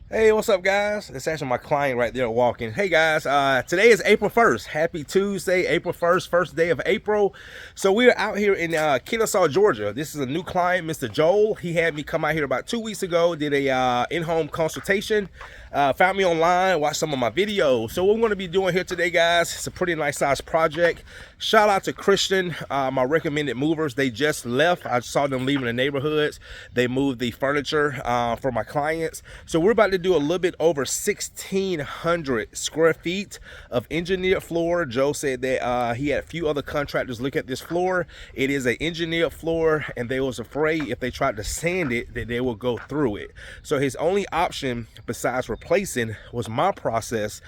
Hey, what's up, guys? It's actually my client right there walking. Hey, guys, today is April 1st. Happy Tuesday, April 1st, first day of April. So we are out here in Kennesaw, Georgia. This is a new client, Mr. Joel. He had me come out here about 2 weeks ago, did a in-home consultation, found me online, watched some of my videos. So what we're going to be doing here today, guys, it's a pretty nice size project. Shout out to Christian, my recommended movers. They just left. I saw them leaving the neighborhoods. They moved the furniture for my clients. So we're about to do a little bit over 1,600 square feet of engineered floor. Joe said that he had a few other contractors look at this floor. It is an engineered floor, and they was afraid if they tried to sand it that they will go through it. So his only option besides replacing was my process: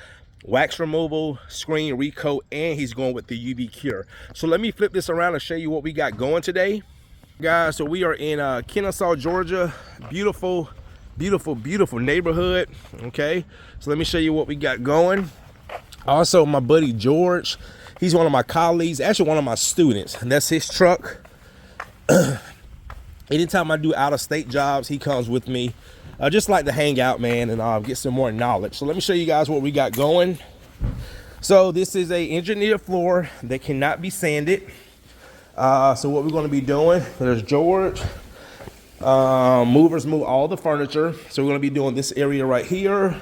wax removal, screen, recoat, and he's going with the UV cure. So let me flip this around and show you what we got going today, guys. So we are in Kennesaw, Georgia. Beautiful neighborhood. Okay, so let me show you what we got going. Also, my buddy George, he's one of my colleagues, actually one of my students, and that's his truck. Anytime I do out-of-state jobs, he comes with me. I just like to hang out, man, and get some more knowledge. So let me show you guys what we got going. So this is a engineered floor that cannot be sanded. So what we're going to be doing, there's George. Movers move all the furniture. So we're going to be doing this area right here.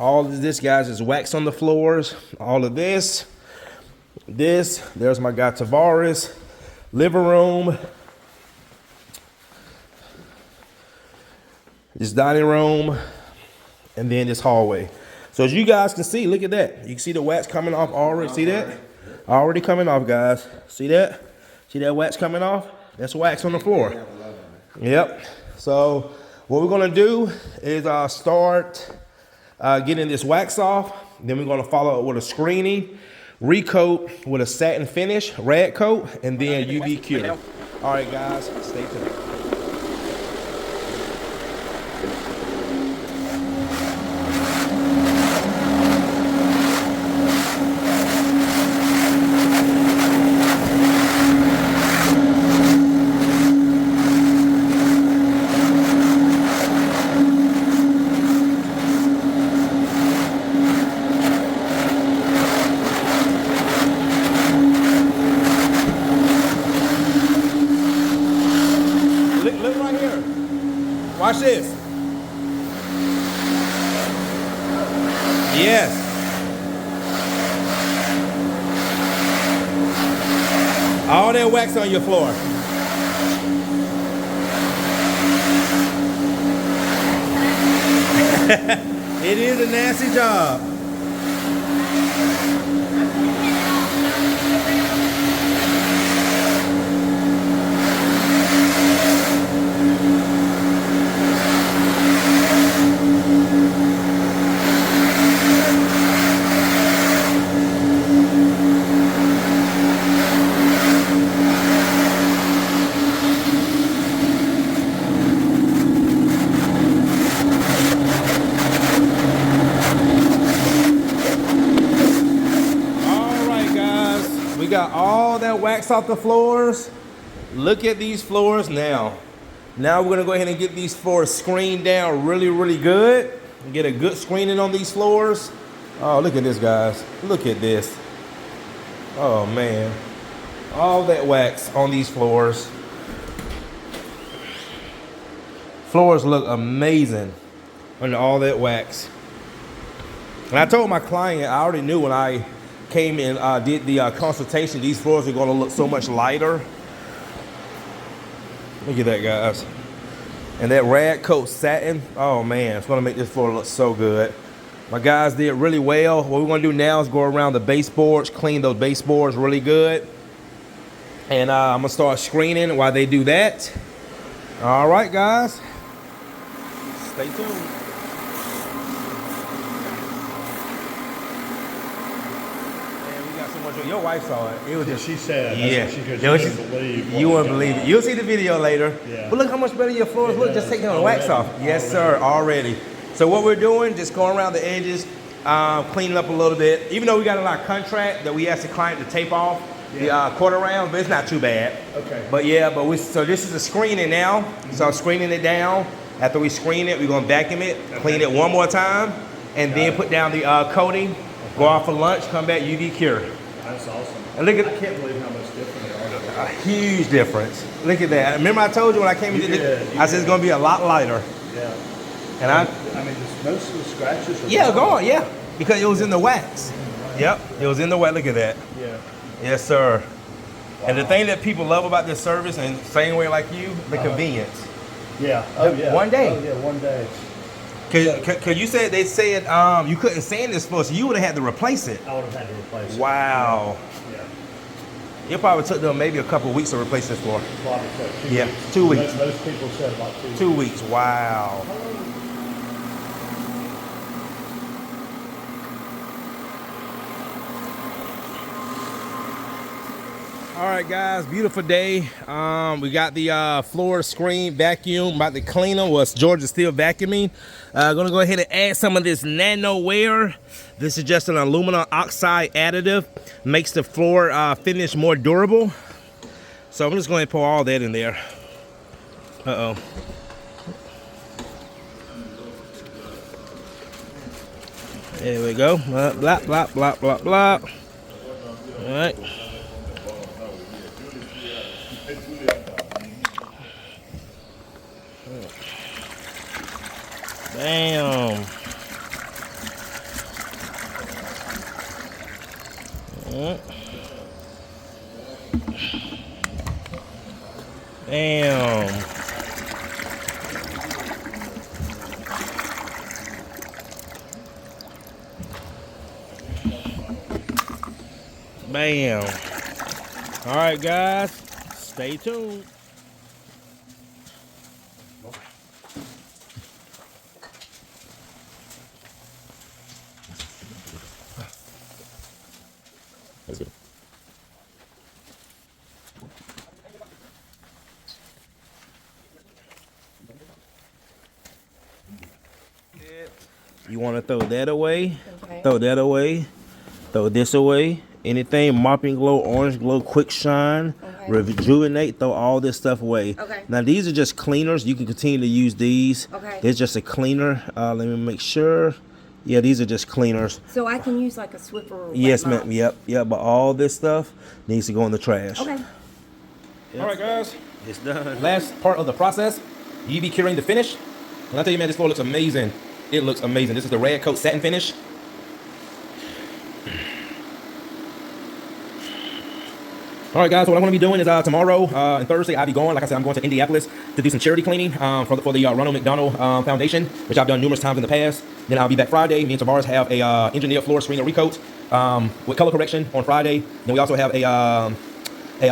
All of this, guys, is wax on the floors. All of this. There's my guy Tavares. Living room. This dining room, and then this hallway. So as you guys can see, look at that. You can see the wax coming off already. See that? Already coming off, guys. See that? See that wax coming off? That's wax on the floor. Yep. So what we're gonna do is start getting this wax off. Then we're gonna follow up with a screening, recoat with a satin finish, rad coat, and then UV cure. All right, guys, stay tuned. Look right here. Watch this. Yes. All that wax on your floor. It is a nasty job. Got all that wax off the floors. Look at these floors now. Now we're gonna go ahead and get these floors screened down really good and get a good screening on these floors. Oh, look at this, guys. Look at this. Oh man, all that wax on these floors. Floors look amazing under all that wax. And I told my client, I already knew when I came in, did the consultation, these floors are going to look so much lighter. Look at that, guys. And that rad coat satin, oh man, it's going to make this floor look so good. My guys did really well. What we're going to do now is go around the baseboards, clean those baseboards really good. And I'm going to start screening while they do that. All right, guys. Stay tuned. Your wife saw it. It was just, she said, yeah. She couldn't believe. You wouldn't believe it. You'll see the video later. Yeah. But look how much better your floors look. Just taking the wax off. Yes, sir. Already. So what we're doing, just going around the edges, cleaning up a little bit. Even though we got a lot of contract that we asked the client to tape off the quarter round, but it's not too bad. Okay. But yeah, so this is a screening now. So I'm screening it down. After we screen it, we're gonna vacuum it, clean it one more time, and then put down the coating, go off for lunch, come back, UV cure. That's awesome. And look at, I can't believe how much different they are. a huge difference. Look at that. Remember I told you when I came into this, I said it's gonna be a lot lighter. Yeah. And I mean, most of the scratches are gone, yeah. Because it was in the wax. Yep, it was in the wax, look at that. Yeah. Yes, sir. Wow. And the thing that people love about this service, and same way like you, the convenience. Yeah. Oh, yeah. One day. Oh, yeah, one day. Cause you said they said you couldn't sand this floor, so you would have had to replace it. I would have had to replace it. Wow. Yeah. It probably took them maybe a couple of weeks to replace this floor. Probably so. 2 Yeah, weeks. 2 weeks. Most people said about 2 weeks. 2 weeks. Wow. All right, guys, beautiful day. We got the floor screen vacuum, about to clean them. Well, George is still vacuuming. Gonna go ahead and add some of this nano wear. This is just an aluminum oxide additive. Makes the floor finish more durable. So I'm just going to pour all that in there. Uh-oh. There we go. Blah, blah, blah, blah, blah. All right. Bam. Bam. Bam. All right, guys, stay tuned. That's good. You want to throw that away, okay. Throw that away, throw this away. Anything, mopping glow, orange glow, quick shine, okay. Rejuvenate, throw all this stuff away. Okay. Now these are just cleaners. You can continue to use these. Okay. It's just a cleaner. Let me make sure. Yeah, these are just cleaners. So I can use like a Swiffer. Yes, ma'am. Yep. But all this stuff needs to go in the trash. Okay. Yep. All right, guys. It's done. Last part of the process, UV curing the finish. And I tell you, man, this floor looks amazing. It looks amazing. This is the Recoat satin finish. All right, guys, so what I'm going to be doing is tomorrow and Thursday, I'll be going. Like I said, I'm going to Indianapolis to do some charity cleaning for the Ronald McDonald Foundation, which I've done numerous times in the past. Then I'll be back Friday. Me and Tavares have a engineered floor screen and recoat with color correction on Friday. Then we also have a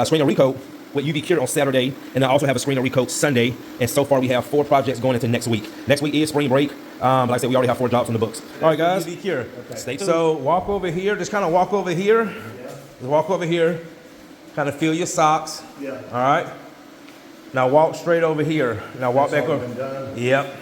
screen and recoat with UV cure on Saturday. And I also have a screen and recoat Sunday. And so far, we have 4 projects going into next week. Next week is spring break. Like I said, we already have 4 jobs on the books. All right, guys. UV cure. Okay. Stay tuned. So walk over here. Just kind of walk over here. Yeah. Just walk over here. Kind of feel your socks. Yeah. All right. Now walk straight over here. Now walk back over. Yep.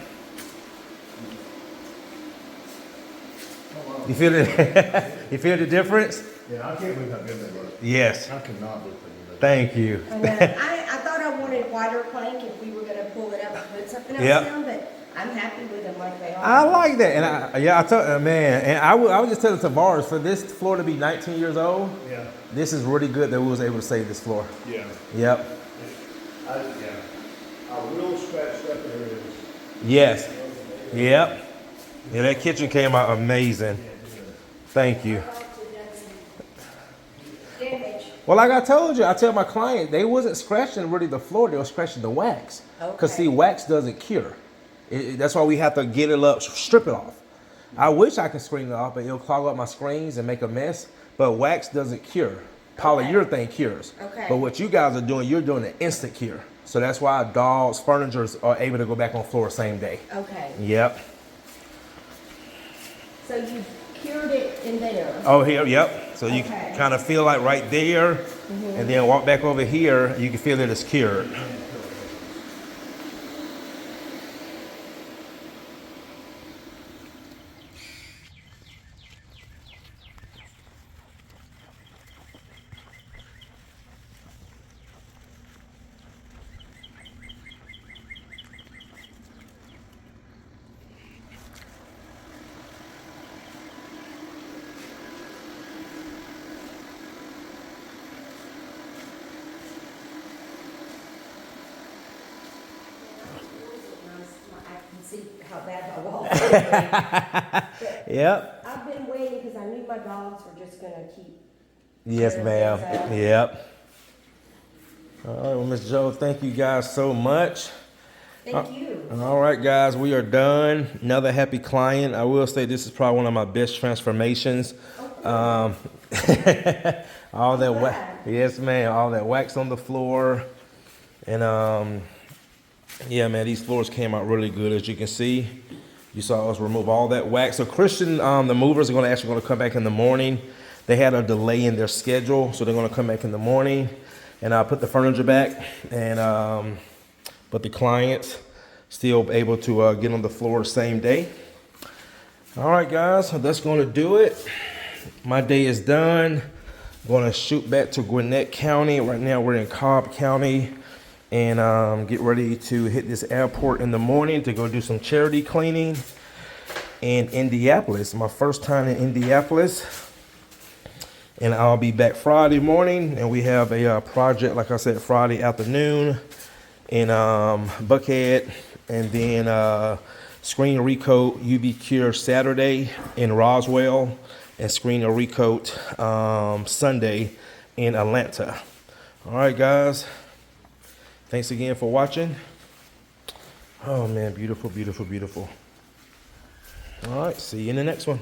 Oh, wow. You feel it? You feel the difference? Yeah, I can't believe how good they look. Yes. I cannot believe how good. Thank you. I thought I wanted wider plank if we were going to pull it up and put something else down, but I'm happy with them like they are. I like that, and I told man, and I was just telling Tavares for this floor to be 19 years old. Yeah. This is really good that we was able to save this floor. Yeah. Yep. I will scratch up areas. Yes. Yep. Yeah, that kitchen came out amazing. Thank you. Well, like I told you, I tell my client, they wasn't scratching really the floor, they were scratching the wax. Because see, wax doesn't cure. That's why we have to get it up, strip it off. I wish I could screen it off, but it'll clog up my screens and make a mess. But wax doesn't cure. Polyurethane cures. Okay. But what you guys are doing, you're doing an instant cure. So that's why dogs, furniture are able to go back on floor same day. Okay. Yep. So you cured it in there. Oh, here, yep. So you kind of feel like right there, and then walk back over here, you can feel that it's cured. how bad my walls are. But Yep. I've been waiting because I knew my dogs were just gonna keep. Yes, tearing ma'am. things up. Yep. All right, well, Miss Joe, thank you guys so much. Thank you. All right, guys, we are done. Another happy client. I will say this is probably one of my best transformations. All that wax, yes, ma'am. All that wax on the floor, and yeah, man, these floors came out really good, as you can see. You saw us remove all that wax. So Christian, the movers are going to come back in the morning. They had a delay in their schedule, so they're going to come back in the morning, and I'll put the furniture back, and but the clients still able to get on the floor the same day. All right, guys, so that's going to do it. My day is done. I'm going to shoot back to Gwinnett County. Right now we're in Cobb County, and get ready to hit this airport in the morning to go do some charity cleaning in Indianapolis. My first time in Indianapolis. And I'll be back Friday morning, and we have a project, like I said, Friday afternoon in Buckhead, and then screen recoat UV cure Saturday in Roswell, and screen a recoat Sunday in Atlanta. All right, guys. Thanks again for watching. Oh man, beautiful, beautiful, beautiful. All right, see you in the next one.